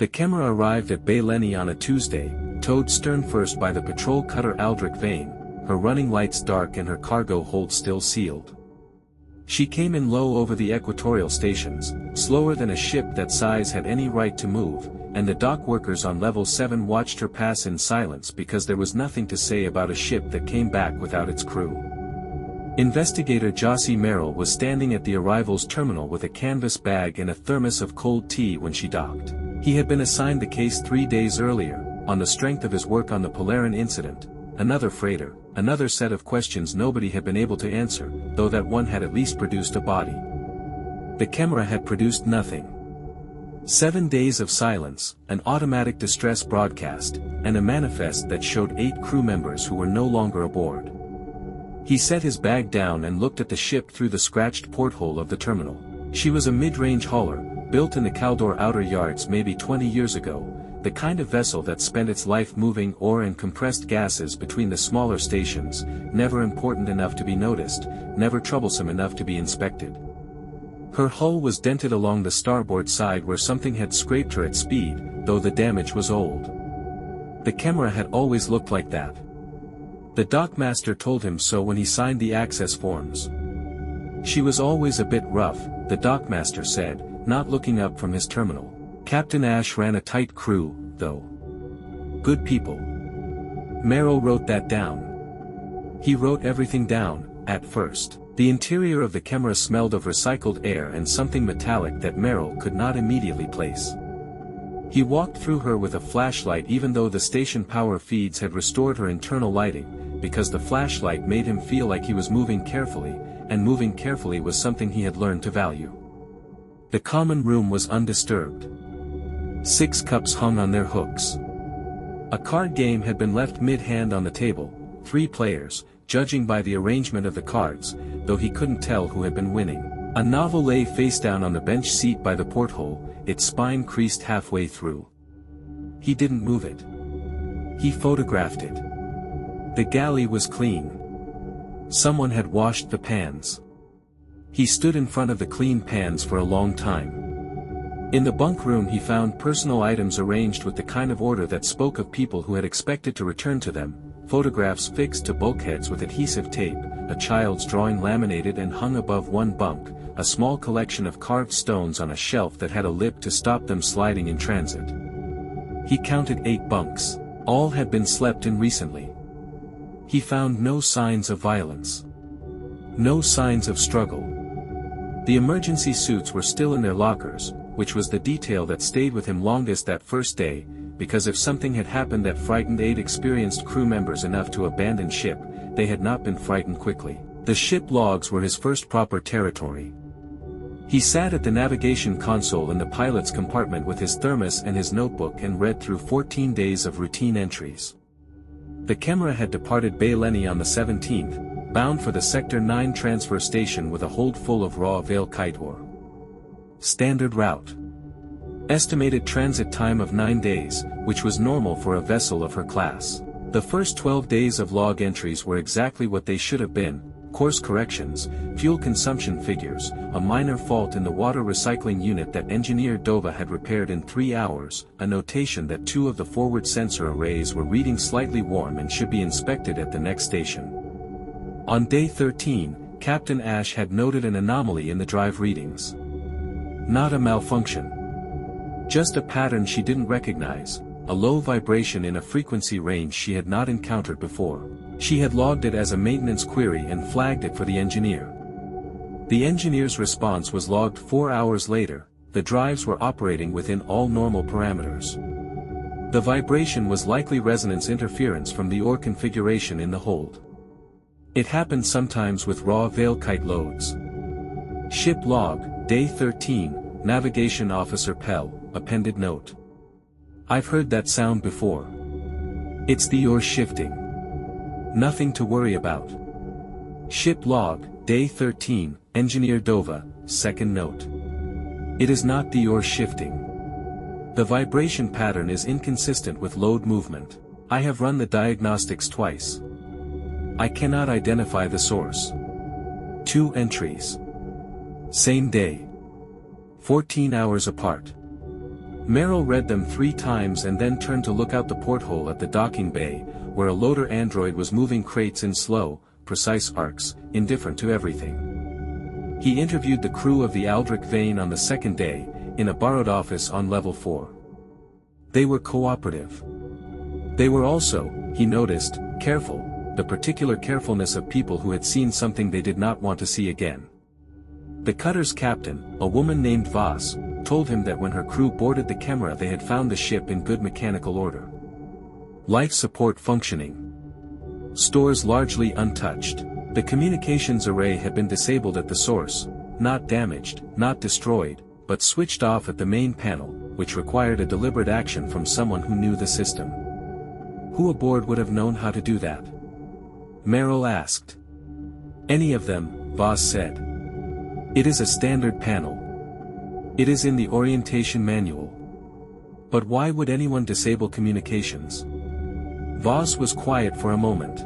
The camera arrived at Baeleni on a Tuesday, towed stern first by the patrol cutter Aldrich Vane, her running lights dark and her cargo hold still sealed. She came in low over the equatorial stations, slower than a ship that size had any right to move, and the dock workers on level 7 watched her pass in silence because there was nothing to say about a ship that came back without its crew. Investigator Jossie Merrill was standing at the arrivals terminal with a canvas bag and a thermos of cold tea when she docked. He had been assigned the case 3 days earlier, on the strength of his work on the Polarin incident. Another freighter, another set of questions nobody had been able to answer, though that one had at least produced a body. The camera had produced nothing. 7 days of silence, an automatic distress broadcast, and a manifest that showed 8 crew members who were no longer aboard. He set his bag down and looked at the ship through the scratched porthole of the terminal. She was a mid-range hauler, built in the Caldor outer yards maybe 20 years ago, the kind of vessel that spent its life moving ore and compressed gases between the smaller stations, never important enough to be noticed, never troublesome enough to be inspected. Her hull was dented along the starboard side where something had scraped her at speed, though the damage was old. The camera had always looked like that. The dockmaster told him so when he signed the access forms. She was always a bit rough, the dockmaster said, not looking up from his terminal. Captain Ash ran a tight crew, though. Good people. Merrill wrote that down. He wrote everything down, at first. The interior of the camera smelled of recycled air and something metallic that Merrill could not immediately place. He walked through her with a flashlight even though the station power feeds had restored her internal lighting, because the flashlight made him feel like he was moving carefully, and moving carefully was something he had learned to value. The common room was undisturbed. 6 cups hung on their hooks. A card game had been left mid-hand on the table, 3 players, judging by the arrangement of the cards, though he couldn't tell who had been winning. A novel lay face down on the bench seat by the porthole, its spine creased halfway through. He didn't move it. He photographed it. The galley was clean. Someone had washed the pans. He stood in front of the clean pans for a long time. In the bunk room he found personal items arranged with the kind of order that spoke of people who had expected to return to them, photographs fixed to bulkheads with adhesive tape, a child's drawing laminated and hung above one bunk, a small collection of carved stones on a shelf that had a lip to stop them sliding in transit. He counted 8 bunks. All had been slept in recently. He found no signs of violence. No signs of struggle. The emergency suits were still in their lockers, which was the detail that stayed with him longest that first day, because if something had happened that frightened 8 experienced crew members enough to abandon ship, they had not been frightened quickly. The ship logs were his first proper territory. He sat at the navigation console in the pilot's compartment with his thermos and his notebook and read through 14 days of routine entries. The camera had departed Baeleni on the 17th, bound for the Sector 9 transfer station with a hold full of raw Vale kite ore. Standard route. Estimated transit time of 9 days, which was normal for a vessel of her class. The first 12 days of log entries were exactly what they should have been: course corrections, fuel consumption figures, a minor fault in the water recycling unit that engineer Dova had repaired in 3 hours, a notation that 2 of the forward sensor arrays were reading slightly warm and should be inspected at the next station. On day 13, Captain Ash had noted an anomaly in the drive readings. Not a malfunction. Just a pattern she didn't recognize, a low vibration in a frequency range she had not encountered before. She had logged it as a maintenance query and flagged it for the engineer. The engineer's response was logged 4 hours later. The drives were operating within all normal parameters. The vibration was likely resonance interference from the ore configuration in the hold. It happened sometimes with raw Vale kite loads. Ship log, day 13, Navigation Officer Pell, appended note. I've heard that sound before. It's the ore shifting. Nothing to worry about. Ship log, day 13, Engineer Dova, second note. It is not the ore shifting. The vibration pattern is inconsistent with load movement. I have run the diagnostics twice. I cannot identify the source. 2 entries. Same day. 14 hours apart. Merrill read them 3 times and then turned to look out the porthole at the docking bay, where a loader android was moving crates in slow, precise arcs, indifferent to everything. He interviewed the crew of the Aldrich Vane on the second day, in a borrowed office on level 4. They were cooperative. They were also, he noticed, careful, the particular carefulness of people who had seen something they did not want to see again. The cutter's captain, a woman named Voss, told him that when her crew boarded the camera they had found the ship in good mechanical order. Life support functioning. Stores largely untouched. The communications array had been disabled at the source, not damaged, not destroyed, but switched off at the main panel, which required a deliberate action from someone who knew the system. Who aboard would have known how to do that? Merrill asked. Any of them, Voss said. It is a standard panel. It is in the orientation manual. But why would anyone disable communications? Voss was quiet for a moment.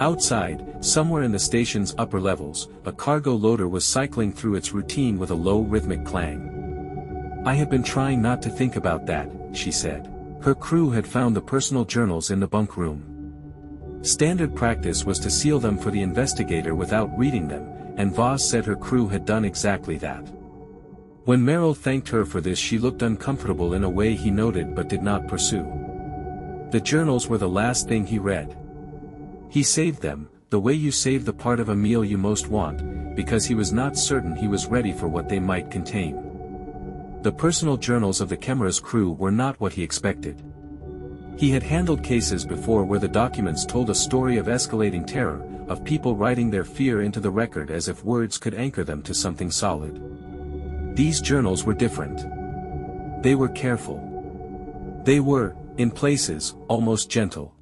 Outside, somewhere in the station's upper levels, a cargo loader was cycling through its routine with a low rhythmic clang. I have been trying not to think about that, she said. Her crew had found the personal journals in the bunk room. Standard practice was to seal them for the investigator without reading them, and Voss said her crew had done exactly that. When Merrill thanked her for this, she looked uncomfortable in a way he noted but did not pursue. The journals were the last thing he read. He saved them, the way you save the part of a meal you most want, because he was not certain he was ready for what they might contain. The personal journals of the camera's crew were not what he expected. He had handled cases before where the documents told a story of escalating terror, of people writing their fear into the record as if words could anchor them to something solid. These journals were different. They were careful. They were, in places, almost gentle.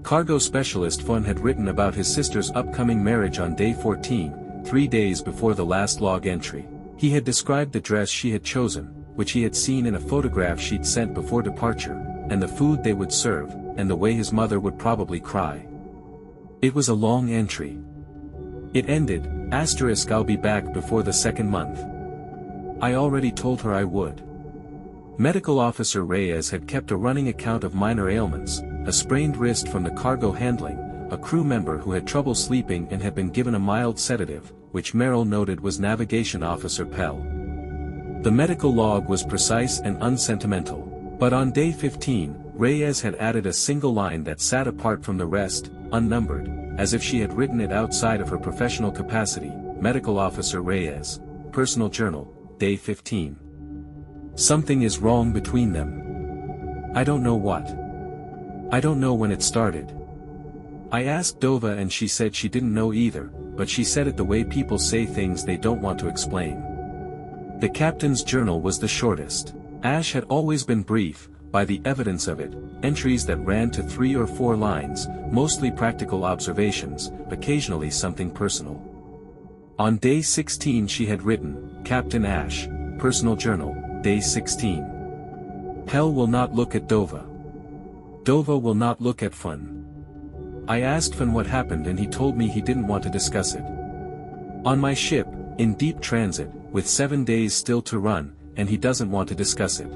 Cargo specialist Fun had written about his sister's upcoming marriage on day 14, 3 days before the last log entry. He had described the dress she had chosen, which he had seen in a photograph she'd sent before departure, and the food they would serve, and the way his mother would probably cry. It was a long entry. It ended, I'll be back before the second month. I already told her I would. Medical Officer Reyes had kept a running account of minor ailments, a sprained wrist from the cargo handling, a crew member who had trouble sleeping and had been given a mild sedative, which Merrill noted was Navigation Officer Pell. The medical log was precise and unsentimental. But on day 15, Reyes had added a single line that sat apart from the rest, unnumbered, as if she had written it outside of her professional capacity. Medical Officer Reyes, Personal Journal, Day 15. Something is wrong between them. I don't know what. I don't know when it started. I asked Dova and she said she didn't know either, but she said it the way people say things they don't want to explain. The captain's journal was the shortest. Ash had always been brief, by the evidence of it, entries that ran to 3 or 4 lines, mostly practical observations, occasionally something personal. On day 16 she had written, Captain Ash, Personal Journal, Day 16. Hell will not look at Dova. Dova will not look at Fun. I asked Fun what happened and he told me he didn't want to discuss it. On my ship, in deep transit, with 7 days still to run, and he doesn't want to discuss it.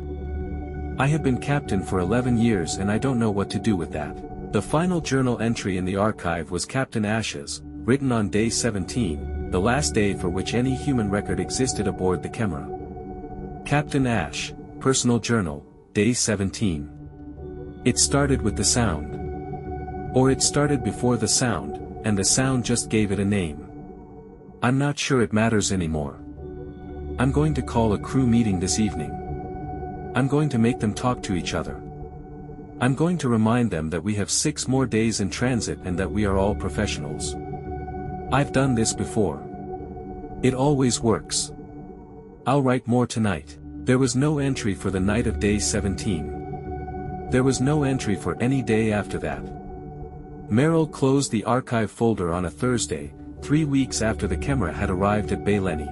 I have been captain for 11 years and I don't know what to do with that. The final journal entry in the archive was Captain Ash's, written on day 17, the last day for which any human record existed aboard the camera. Captain Ash, Personal Journal, Day 17. It started with the sound. Or it started before the sound, and the sound just gave it a name. I'm not sure it matters anymore. I'm going to call a crew meeting this evening. I'm going to make them talk to each other. I'm going to remind them that we have 6 more days in transit and that we are all professionals. I've done this before. It always works. I'll write more tonight. There was no entry for the night of day 17. There was no entry for any day after that. Merrill closed the archive folder on a Thursday, 3 weeks after the camera had arrived at Baeleni.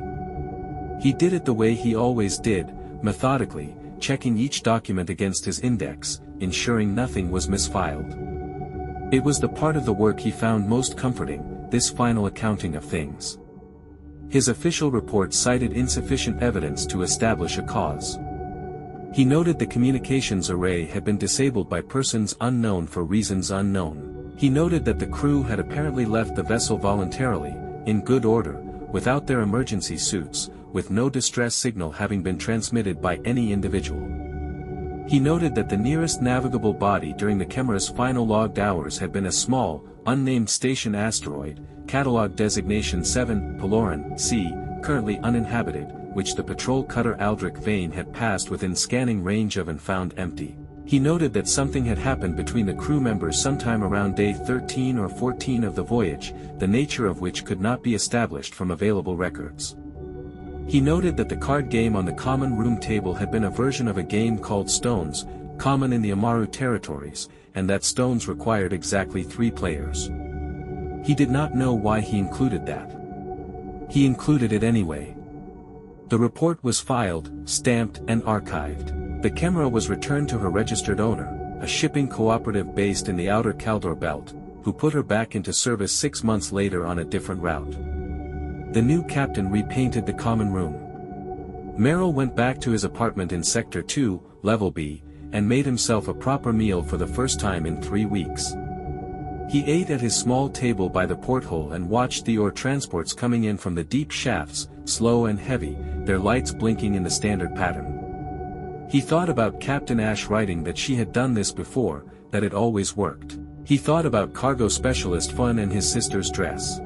He did it the way he always did, methodically, checking each document against his index, ensuring nothing was misfiled. It was the part of the work he found most comforting, this final accounting of things. His official report cited insufficient evidence to establish a cause. He noted the communications array had been disabled by persons unknown for reasons unknown. He noted that the crew had apparently left the vessel voluntarily, in good order, without their emergency suits, with no distress signal having been transmitted by any individual. He noted that the nearest navigable body during the Chimera's final logged hours had been a small, unnamed station asteroid, catalog designation 7, Peloran, C, currently uninhabited, which the patrol cutter Aldrich Vane had passed within scanning range of and found empty. He noted that something had happened between the crew members sometime around day 13 or 14 of the voyage, the nature of which could not be established from available records. He noted that the card game on the common room table had been a version of a game called Stones, common in the Amaru territories, and that Stones required exactly 3 players. He did not know why he included that. He included it anyway. The report was filed, stamped and archived. The Chimera was returned to her registered owner, a shipping cooperative based in the outer Caldor belt, who put her back into service 6 months later on a different route. The new captain repainted the common room. Merrill went back to his apartment in Sector 2, Level B, and made himself a proper meal for the first time in 3 weeks. He ate at his small table by the porthole and watched the ore transports coming in from the deep shafts, slow and heavy, their lights blinking in the standard pattern. He thought about Captain Ash writing that she had done this before, that it always worked. He thought about cargo specialist Fun and his sister's dress.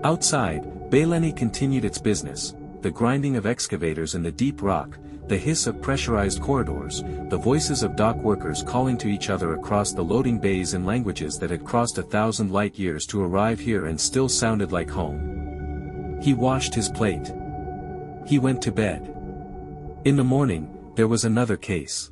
Outside, Baeleni continued its business, the grinding of excavators in the deep rock, the hiss of pressurized corridors, the voices of dock workers calling to each other across the loading bays in languages that had crossed 1,000 light years to arrive here and still sounded like home. He washed his plate. He went to bed. In the morning, there was another case.